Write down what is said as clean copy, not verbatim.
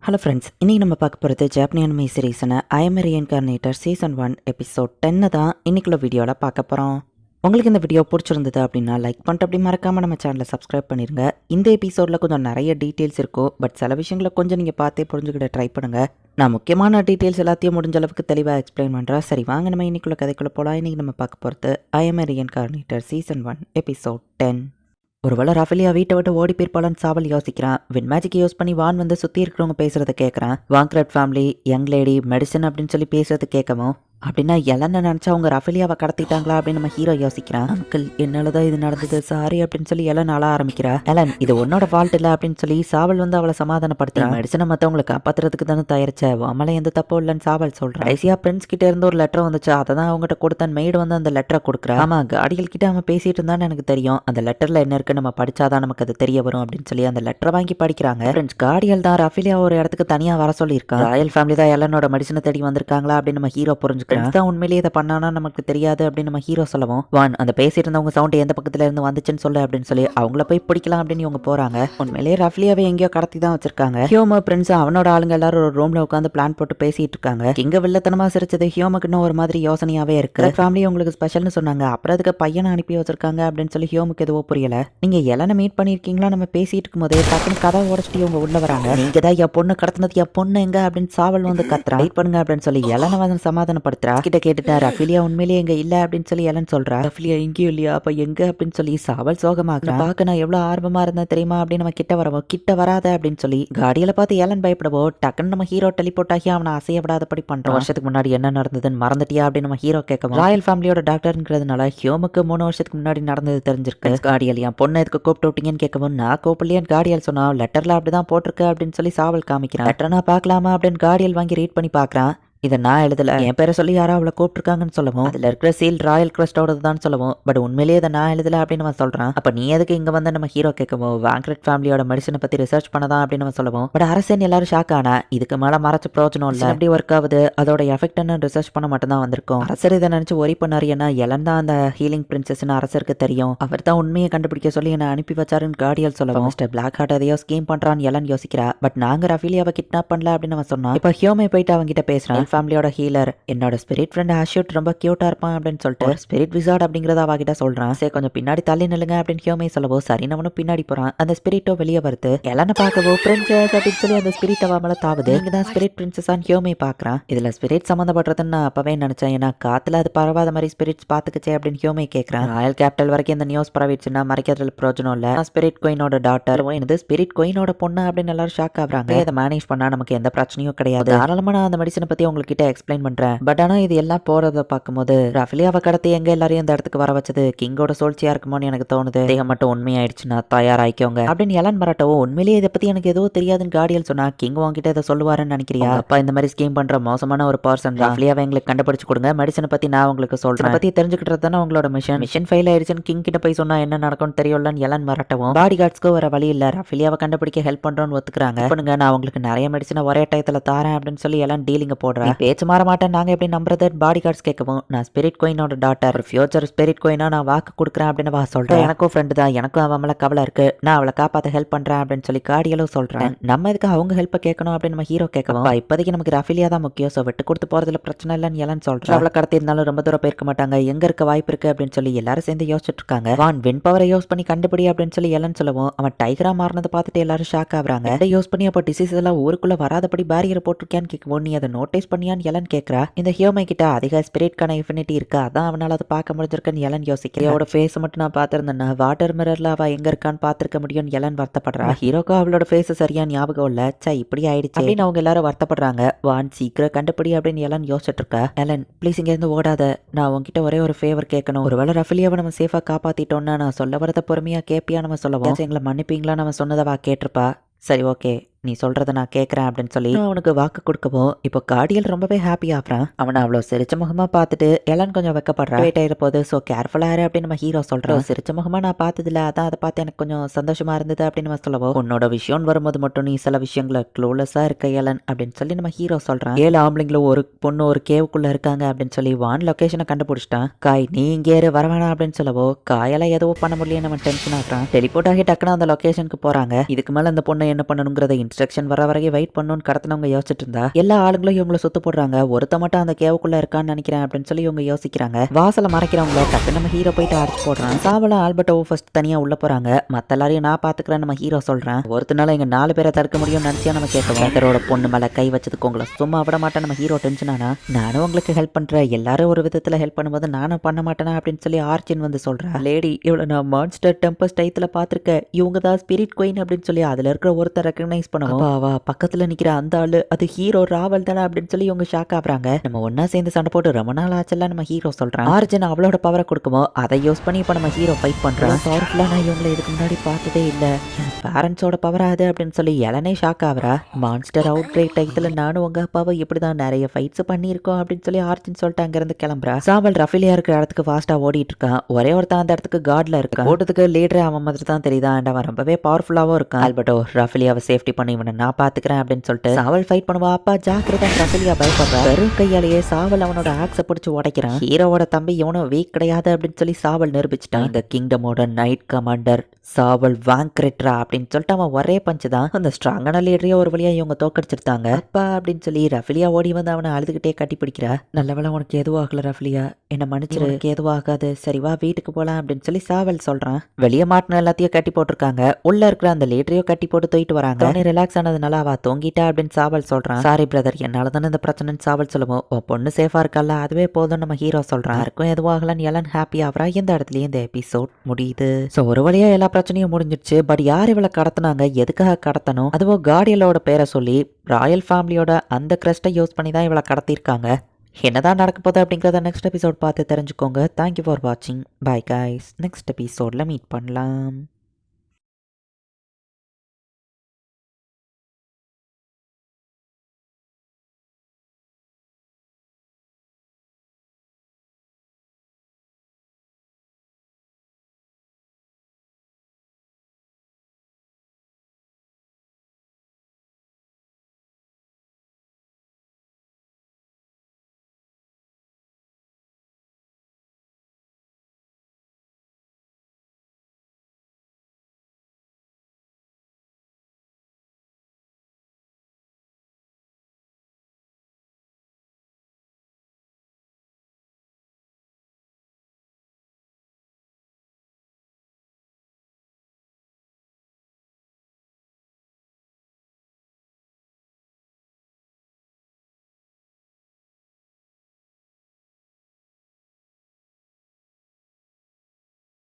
Hello friends, இன்றைக்கி நம்ம பார்க்க போகிறது ஜாப்பனி அனிமே சீரீஸான I am a reincarnator season 1 episode 10 தான் இன்றைக்குள்ள வீடியோவில் பார்க்க போகிறோம். உங்களுக்கு இந்த வீடியோ பிடிச்சிருந்தது அப்படின்னா லைக் பண்ணிட்டு அப்படி மறக்காமல் நம்ம சேனலை சப்ஸ்கிரைப் பண்ணிடுங்க. இந்த எபிசோடில் கொஞ்சம் நிறைய டீட்டெயில்ஸ் இருக்கும், பட் சில விஷயங்களை கொஞ்சம் நீங்கள் பார்த்தே புரிஞ்சுக்கிட்ட ட்ரை பண்ணுங்கள். நான் முக்கியமான டீட்டெயில்ஸ் எல்லாத்தையும் முடிஞ்ச அளவுக்கு தெளிவாக எக்ஸ்பிளைன் பண்ணுறேன். சரி வாங்க நம்ம இன்றைக்குள்ள கதைக்குள்ளே போகலாம். இன்றைக்கி நம்ம பார்க்க போகிறது I am a reincarnator season 1 episode 10. ஒருவேளை ரஃபேலியா வீட்டை விட்டு ஓடி போயிருப்பாளான்னு சாவல் யோசிக்கிறான். வின் மேஜிக் யூஸ் பண்ணி வான் வந்து சுற்றி இருக்கிறவங்க பேசுறதை கேட்குறான். வாங்க்ரெட் ஃபேமிலி, யங் லேடி, மெடிசன் அப்படின்னு சொல்லி பேசுறது கேட்கவும், அப்படின்னா எலன்னு நினச்சா அவங்க ரஃபேலியாவை கடத்திட்டாங்களா அப்படின்னு நம்ம ஹீரோ யோசிக்கிறான். அங்கிள் என்னாலதான் இது நடந்தது, சாரி அப்படின்னு சொல்லி எலன் அழ ஆரம்பிக்கிறா. எலன் இது உன்னோட ஃபால்ட் இல்லை அப்படின்னு சொல்லி சாவல் வந்து அவளை சமாதானப்படுத்தி, மெடிசனை மற்றவங்களை காப்பாத்துறதுக்கு தானே தயாரிச்ச, அமலை எந்த தப்போ இல்லைன்னு சாவல் சொல்றான். கடைசியா பிரின்ஸ் கிட்ட இருந்து ஒரு லெட்டர் வந்துச்சு, அதை தான் அவங்ககிட்ட கொடுத்தான். மெய்டு வந்து அந்த லெட்டரை கொடுக்குறா. ஆமா, காடிகள் கிட்ட அவன் பேசிட்டு இருந்தான்னு எனக்கு தெரியும், அந்த லெட்டர்ல என்ன இருக்கு நம்ம படிச்சாதான் நமக்கு அது தெரிய வரும் அப்படின்னு சொல்லி அந்த லெட்டரை வாங்கி படிக்கிறாங்க. ஃப்ரெண்ட்ஸ், காடியல் தான் ரஃபேலியா ஒரு இடத்துக்கு தனியா வர சொல்லியிருக்கான். ராயல் ஃபேமிலி தான் எலனோட மெடிசனை தேடி வந்திருக்காங்களா அப்படின்னு நம்ம ஹீரோ புரிஞ்சுக்கிறான். தான் உண்மையிலேயே இதை பண்ணானா நமக்கு தெரியாது அப்படின்னு நம்ம ஹீரோ சொல்லவும், வான் அந்த பேசிட்டு இருந்தவங்க சவுண்ட் எந்த பக்கத்துல இருந்து வந்துச்சுன்னு சொல்லு அப்படின்னு சொல்லி அவங்கள போய் பிடிக்கலாம் அப்படின்னு இவங்க போறாங்க. உண்மையிலேயே ரஃபேலியாவை எங்கேயோ கடத்தி தான் வச்சிருக்காங்க. ஹியோமோ பிரின்ஸ் அவனோட ஆளுங்க எல்லாரும் ஒரு ரூம்ல உட்காந்து பிளான் போட்டு பேசிட்டு இருக்காங்க. இங்க வில்லத்தனமா சிரிச்சது ஹியோமுக்கு இன்னும் ஒரு மாதிரி யோசனையாவே இருக்கு. ஃபேமிலி உங்களுக்கு ஸ்பெஷல்னு சொன்னாங்க, அப்புறம் அதுக்கு பையனை அனுப்பி வச்சிருக்காங்க அப்படின்னு சொல்லி ஹியோமுக்கு எதுவோ புரியல. நீங்க எலனை மீட் பண்ணிருக்கீங்களா நம்ம பேசிட்டு இருக்கும் போதே டக்குனு கதை உடச்சிட்டு இவங்க உள்ள வராங்க. நீங்க தான் என் பொண்ணு கடத்தினது, என் பொண்ணு எங்க அப்படின்னு சாவல் வந்து கத்துறா. வெயிட் பண்ணுங்க அப்படின்னு சொல்லி எலனை வந்து சமாதானப்படுத்துறா. கிட்ட கேட்டுட்டா ரஃபேலியா உண்மையிலேயே எங்க இல்ல அப்படின்னு சொல்லி எலன் சொல்றா. ரஃபேலியா எங்கேயும் இல்லையா, அப்ப எங்க அப்படின்னு சொல்லி சாவல் சோகமாக பார்க்க நான் எவ்வளவு ஆர்வமா இருந்தேன் தெரியுமா அப்படின்னு நம்ம கிட்ட வரவோ, கிட்ட வராத அப்படின்னு சொல்லி காடியில பார்த்து எலன் பயப்படவோ டக்குன்னு நம்ம ஹீரோ டெலிபோர்ட் ஆகி அவனை அசைய விடாதபடி பண்றோம். வருஷத்துக்கு முன்னாடி என்ன நடந்ததுன்னு மறந்துட்டியா அப்படின்னு நம்ம ஹீரோ கேட்கவும், ராயல் ஃபேமிலியோட டாக்டர்ங்கிறதுனால ஹியோமுக்கு 3 வருஷத்துக்கு முன்னாடி நடந்தது தெரிஞ்சிருக்கு. காடியல் என் பொண்ணு எதுக்கு கூப்பிட்டு விட்டீங்கன்னு கேட்கவும், நான் கூப்பிடலையான்னு காடியல் சொன்னா, லெட்டர்ல அப்படிதான் போட்டிருக்கு அப்படின்னு சொல்லி சாவல் காமிக்கிறான். லெட்டர் நான் பார்க்கலாமா அப்படின்னு காடியல் வாங்கி ரீட் பண்ணி பார்க்கறான். இதை நான் எழுதல, என் பேரை சொல்லி யாரோ அவளை கூப்பிட்டுருக்காங்கன்னு சொல்லவும், அதுல இருக்கிற சீல் ராயல் கிரஸ்டோட தான் சொல்லவும், பட் உண்மையிலேயே இதை நான் எழுதல அப்படின்னு நம்ம சொல்றான். அப்ப நீ எதுக்கு இங்க வந்து நம்ம ஹீரோ கேட்கவும், வாங்க்ரெட் ஃபேமிலியோட மெடிசனை பத்தி ரிசர்ச் பண்ணதான் அப்படின்னு நம்ம சொல்லவும், பட் அரசன் எல்லாரும் ஷாக் ஆனா, இதுக்கு மேல மறைச்ச பிரோஜனம் இல்ல, எப்படி ஒர்க் ஆகுது அதோட எஃபெக்ட் என்ன ரிசர்ச் பண்ண மட்டும் தான் வந்திருக்கும். அரசர் இதை நினைச்சு ஒரி பண்ணாரு, ஏன்னா எலன் தான் அந்த ஹீலிங் பிரின்சஸ்ன்னு அரசருக்கு தெரியும், அவர் தான் உண்மையை கண்டுபிடிக்க சொல்லி என்ன அனுப்பி வச்சாருன்னு காடியல் சொல்லவும், மிஸ்டர் பிளாக் ஹார்ட் எதையோ ஸ்கீம் பண்றான்னு எலன் யோசிக்கிறா. பட் நாங்க ரஃபேலியாவை கிட்னாப் பண்ணல அப்படின்னு நம்ம சொன்னோம். இப்ப ஹியோமே போயிட்டு அவங்க கிட்ட பேசுறான். ஃபேமிலியோட ஹீலர் என்னோட ஸ்பிரிட் ஃப்ரெண்ட் ஆஷூட் ரொம்ப கியூட்டா இருப்பான் அப்படின்னு சொல்லிட்டு ஸ்பிரிட் விசார்ட் அப்படிங்கறத அவகிட்ட சொல்றான். சரி கொஞ்சம் பின்னாடி தள்ளி நில்லுங்க அப்படின்னு ஹியோமே சொல்லவோ, சரி நம்மனும் பின்னாடி போறான். அந்த ஸ்பிரிட்டோ வெளியே வருது. எலனை பார்க்கவோ பிரின்சஸ் அப்படின்னு சொல்லி அந்த ஸ்பிரிட் அவ மேல தாவுது. இங்க தான் ஸ்பிரிட் பிரின்சஸான் ஹியோமே பாக்குறான். இதுல ஸ்பிரிட் சம்பந்தப்படுறதுன்னு நான் அப்பவே நினைச்சேன், ஏன்னா காத்துல அது பரவாத மாதிரி ஸ்பிரிட்ஸ் பாத்துக்குச்சே அப்படின்னு ஹியோமே கேட்கறான். ராயல் கேபிட்டல் வரைக்கும் இந்த நியூஸ் பரவிடுச்சுன்னா மறைக்கிறதுல பிரயோஜனம் இல்ல. ஸ்பிரிட் குயினோட டாட்டர், இது ஸ்பிரிட் குயினோட பொண்ணு அப்படின்னு எல்லாரும் ஷாக் ஆகுறாங்க. இதை மேனேஜ் பண்ணா நமக்கு எந்த பிரச்சனையும் கிடையாது, தாராளமா நான் அந்த மெடிசனை பத்தி உங்ககிட்ட எக்ஸ்பிளைன் பண்றேன். பட் ஆனா இது எல்லாம் போறத பார்க்கும்போது ரஃபேலியாவை கடத்தி எங்க எல்லாரையும் இந்த இடத்துக்கு வர வச்சது கிங்கோட சூழ்ச்சியா இருக்குமோன்னு எனக்கு தோணுது. தேகம் மட்டும் உண்மையாயிடுச்சுன்னா தயாராயிக்கோங்க அப்படின்னு எலன் மராட்டவோ, உண்மையிலேயே இதை பத்தி எனக்கு எதுவும் தெரியாதுன்னு காடியல் சொன்னா, கிங் உங்ககிட்ட இதை சொல்லுவாருன்னு நினைக்கிறியா? அப்பா இந்த மாதிரி ஸ்கீம் பண்ற மோசமான ஒரு பர்சன், ரஃபேலியாவை எங்களுக்கு கண்டுபிடிச்சு கொடுங்க, மெடிசனை பத்தி நான் உங்களுக்கு சொல்றேன், பத்தி தெரிஞ்சுக்கிட்டு தானே உங்களோட மிஷன் ஃபெயில் ஆயிடுச்சுன்னு கிங் கிட்ட போய் சொன்னா என்ன நடக்கும்னு தெரியலன்னு எலன் மராட்டவும், பாடி கார்ட்ஸ்க்கு வர வழி இல்ல, ரஃபேலியாவை கண்டுபிடிக்க ஹெல்ப் பண்றோம்னு ஒத்துக்கிறாங்க. பண்ணுங்க, நான் உங்களுக்கு நிறைய மெடிசனை ஒரே டயத்துல தாரேன் அப்படின்னு சொல்லி எலன் டீலிங்க போடுறேன். பேச்சு மாற மாட்டேன், நாங்க எப்படி நம்புறது? பாடி கார்ட்ஸ் கேட்கவும், நான் ஸ்பிரிட் கோயினோட டாட்டர், ஃபியூச்சர் ஸ்பிரிட் கோயினா நான் வாக்கு கொடுக்குறேன் அப்படின்னு வா சொல்றேன். எனக்கும் ஃப்ரெண்டு தான், எனக்கும் அவன் மேல கவலை இருக்கு, நான் அவளை காப்பாத்த ஹெல்ப் பண்றேன் அப்படின்னு சொல்லி காடியலும் சொல்றேன். நம்ம இதுக்கு அவங்க ஹெல்ப் கேட்கணும் அப்படின்னு நம்ம ஹீரோ கேட்கவும், இப்போதைக்கு நமக்கு ரஃபேலியா தான் முக்கியம், சோ விட்டு கொடுத்து போறதுல பிரச்சனை இல்லைன்னு எல்லாம் சொல்றேன். அவளை கடத்தி இருந்தாலும் ரொம்ப தூரம் போயிருக்க மாட்டாங்க, எங்க இருக்க வாய்ப்பு இருக்கு அப்படின்னு சொல்லி எல்லாரும் சேர்ந்து யோசிச்சுட்டு இருக்காங்க. வான் வின் பவரை யூஸ் பண்ணி கண்டுபிடி அப்படின்னு சொல்லி எல்லாம் சொல்லவும், அவன் டைகரா மாறினதை பார்த்துட்டு எல்லாரும் ஷாக் ஆகுறாங்க. அதை யூஸ் பண்ணி அப்போ டிசீஸ் எல்லாம் ஊருக்குள்ள வராதபடி பேரியர் போட்டிருக்கியான்னு கேட்கவும், நீ அதை நோட்டீஸ் பண்ணியான்னு எல்லாம் கேட்கறா. இந்த ஹியோமை கிட்ட அதிக ஸ்பிரிட்கான இன்ஃபினிட்டி இருக்கு, அதான் அவனால அதை பார்க்க முடிஞ்சிருக்குன்னு எலன் யோசிக்கிறேன். அவளோட ஃபேஸ் மட்டும் நான் பார்த்திருந்தேன்னா வாட்டர் மிரர்ல அவ எங்க இருக்கான்னு பார்த்திருக்க முடியும்னு எலன் வருத்தப்படுறா. ஹீரோக்கா அவளோட ஃபேஸ் சரியா ஞாபகம் இல்ல, சை இப்படி ஆயிடுச்சு அப்படின்னு அவங்க எல்லாரும் வருத்தப்படுறாங்க. வான் சீக்கிரம் கண்டுபிடி அப்படின்னு எலன் யோசிச்சுட்டு இருக்கா. எலன் ப்ளீஸ் இங்க இருந்து ஓடாத, நான் உங்ககிட்ட ஒரே ஒரு ஃபேவர் கேட்கணும். ஒருவேளை ரஃபேலியாவை நம்ம சேஃபா காப்பாத்திட்டோம்னா நான் சொல்ல வரத பொறுமையா கேப்பியா நம்ம சொல்லவும், எங்களை மன்னிப்பீங்களா நம்ம சொன்னதவா கேட்டிருப்பா. சரி ஓகே, நீ சொல்றத நான் கேட்கறேன் அப்படின்னு சொல்லி அவனுக்கு வாக்கு கொடுக்கவும், இப்போ காடியல் ரொம்பவே ஹாப்பி ஆகிறான். அவனை அவ்வளோ சிரிச்ச முகமா பார்த்துட்டு எல்லாம் கொஞ்சம் வெக்கப்படுறான். வெயிட் ஆயிர போது, ஸோ கேர்ஃபுல்லா இரு அப்படின்னு நம்ம ஹீரோ சொல்றோம். சிரிச்ச முகமா நான் பார்த்ததில்ல, அதான் அதை பார்த்து எனக்கு கொஞ்சம் சந்தோஷமா இருந்தது அப்படின்னு நம்ம சொல்லவும், உன்னோட விஷயம் வரும்போது மட்டும் நீ சில விஷயங்களை க்ளூலெஸ்ஸா இருக்க எலன் அப்படின்னு சொல்லி நம்ம ஹீரோ சொல்றான். 7 ஆம்பளைங்களும் ஒரு பொண்ணு ஒரு கேவுக்குள்ள இருக்காங்க அப்படின்னு சொல்லி வான் லொகேஷனை கண்டுபிடிச்சிட்டான். காய் நீ இங்கே வர வேணாம் அப்படின்னு சொல்லவோ, காயெல்லாம் எதுவும் பண்ண முடியல, நம்ம டென்ஷன் ஆகிறான். டெலிபோர்ட் ஆகி டக்குன்னு அந்த லொகேஷனுக்கு போறாங்க. இதுக்கு மேல அந்த பொண்ணை என்ன பண்ணணுங்கிறத இன்ஸ்ட்ரக்ஷன் வர வரைக்கும் வெயிட் பண்ணணும்னு கடத்தினவங்க யோசிச்சுட்டு இருந்தா எல்லா ஆளுங்களும் இவங்களை சுத்து போடுறாங்க. ஒருத்த மட்டும் அந்த கேவுக்குள்ள இருக்கான்னு நினைக்கிறேன் அப்படின்னு சொல்லி இவங்க யோசிக்கிறாங்க. வாசலை மறைக்கிறவங்கள டக்கு நம்ம ஹீரோ போயிட்டு அடிச்சு போடுறான். சாவல ஆல்பர்ட்டோ ஃபர்ஸ்ட் தனியா உள்ள போறாங்க. மத்த எல்லாரையும் நான் பாத்துக்கிறேன் நம்ம ஹீரோ சொல்றேன். ஒருத்தனால எங்க 4 பேரை தடுக்க முடியும்னு நினைச்சா நம்ம கேட்கணும். பிரதரோட பொண்ணு மேல கை வச்சதுக்கு உங்களை சும்மா விட மாட்டேன் நம்ம ஹீரோ டென்ஷன் ஆனா. நானும் உங்களுக்கு ஹெல்ப் பண்றேன், எல்லாரும் ஒரு விதத்துல ஹெல்ப் பண்ணும்போது நானும் பண்ண மாட்டேனா அப்படின்னு சொல்லி ஆர்ச்சின் வந்து சொல்றேன். லேடி இவ்வளவு நான் மான்ஸ்டர் டெம்பஸ்ட் டைத்துல பாத்திருக்கேன், இவங்க தான் ஸ்பிரிட் குயின் அப்படின்னு சொல்லி அதுல இருக்கிற ஒருத்தர் ரெக்கக்னைஸ் பண்ணுவோம். அவ பக்கத்துல நிக்கிற அந்த ஆளு அது ஹீரோ ராவல் தானே அப்படின்னு சொல்லி இவங்க ஷாக் ஆகுறாங்க. நம்ம ஒன்னா சேர்ந்து சண்டை போட்டு ரொம்ப நாள் ஆச்செல்லாம் நம்ம ஹீரோ சொல்றான். ஆர்ஜின் அவளோட பவரை கொடுக்குமோ அதை யூஸ் பண்ணி இப்ப நம்ம ஹீரோ ஃபைட் பண்றான். பவர்ஃபுல்லா நான் இவங்களை இதுக்கு முன்னாடி பார்த்ததே இல்ல, என் பேரண்ட்ஸோட பவர் அது அப்படின்னு சொல்லி எலனே ஷாக் ஆகுறா. மான்ஸ்டர் அவுட் பிரேக் டைத்துல நானும் உங்க அப்பாவை இப்படிதான் நிறைய ஃபைட்ஸ் பண்ணியிருக்கோம் அப்படின்னு சொல்லி ஆர்ஜின் சொல்லிட்டு அங்க இருந்து கிளம்புறா. சாவல் ரஃபிலியா இருக்கிற இடத்துக்கு ஃபாஸ்டா ஓடிட்டு இருக்கான். ஒரே ஒருத்தான் அந்த இடத்துக்கு கார்ட்ல இருக்கான். ஓட்டத்துக்கு லீடர் அவன் மாதிரி தான் தெரியுதா, அண்ட் அவன் ரொம்பவே பவர்ஃபுல்லாவும் இருக்கான். ஆல்பர்ட்டோ ரஃபிலியாவை சேஃப்டி பண்ணி இவனை நான் பாத்துக்கிறேன் அப்படின்னு சொல்லிட்டு சாவல் ஃபைட் பண்ணுவா. அப்பா ஜாக்கிரதா ரஃபிலியா பயப்படுறா. வெறும் கையாலேயே சாவல் அவனோட ஆக்ஸை பிடிச்சு உடைக்கிறான். ஹீரோவோட தம்பி இவனும் வீக் கிடையாது அப்படின்னு சொல்லி சாவல் நிரூபிச்சிட்டான். இந்த கிங்டமோட நைட் கமாண்டர் சாவல் வாங்க்ரெட்ரா அப்படின்னு சொல்லிட்டு அவன் ஒரே பஞ்சு தான் அந்த ஸ்ட்ராங்கான லீடரையே ஒரு வழியா இவங்க தோக்கடிச்சிருந்தாங்க. அப்பா அப்படின்னு சொல்லி ரஃபிலியா ஓடி வந்து அவனை அழுதுகிட்டே கட்டி பிடிக்கிறா. நல்லவேளை உனக்கு எதுவும் ஆகல ரஃபிலியா, என்ன மன்னிச்சிரு, உனக்கு எதுவும் ஆகாது, சரி வா வீட்டுக்கு போலாம் அப்படின்னு சொல்லி சாவல் சொல்றான். வெளியே மாட்டின எல்லாத்தையும் கட்டி போட்டிருக்காங்க. உள்ள இருக்கிற அந்த லீடரையும் கட்டி போட்டு தூக்கிட்டு வராங்க. நீ ரிலாக்ஸ் ஆனதுனால அவ தூங்கிட்டா அப்படின்னு சாவல் சொல்றான். சாரி பிரதர், என்னால தானே இந்த பிரச்சனைன்னு சாவல் சொல்லுவோம். உன் பொண்ணு சேஃபா இருக்கல்ல, அதுவே போதும் நம்ம ஹீரோ சொல்றான். யாருக்கும் எதுவும் ஆகலன்னு எல்லாம் ஹாப்பி ஆகிறா. இந்த இடத்துலயே இந்த எபிசோட் முடியுது. ஸோ ஒரு வழியா எல்லா பிரச்சனையும் முடிஞ்சிருச்சு. பட் யார் இவளை கடத்தினாங்க, எதுக்காக கடத்தணும், அதுவும் கார்டியலோட பேரை சொல்லி ராயல் ஃபேமிலியோட அந்த கிரஸ்ட்டை யூஸ் பண்ணி தான் இவளை கடத்திருக்காங்க. என்னதான் நடக்க போகுது அப்படிங்கிறத நெக்ஸ்ட் எபிசோட் பார்த்து தெரிஞ்சுக்கோங்க. தேங்க்யூ ஃபார் வாட்சிங். பை கைஸ், நெக்ஸ்ட் எபிசோட்ல மீட் பண்ணலாம்.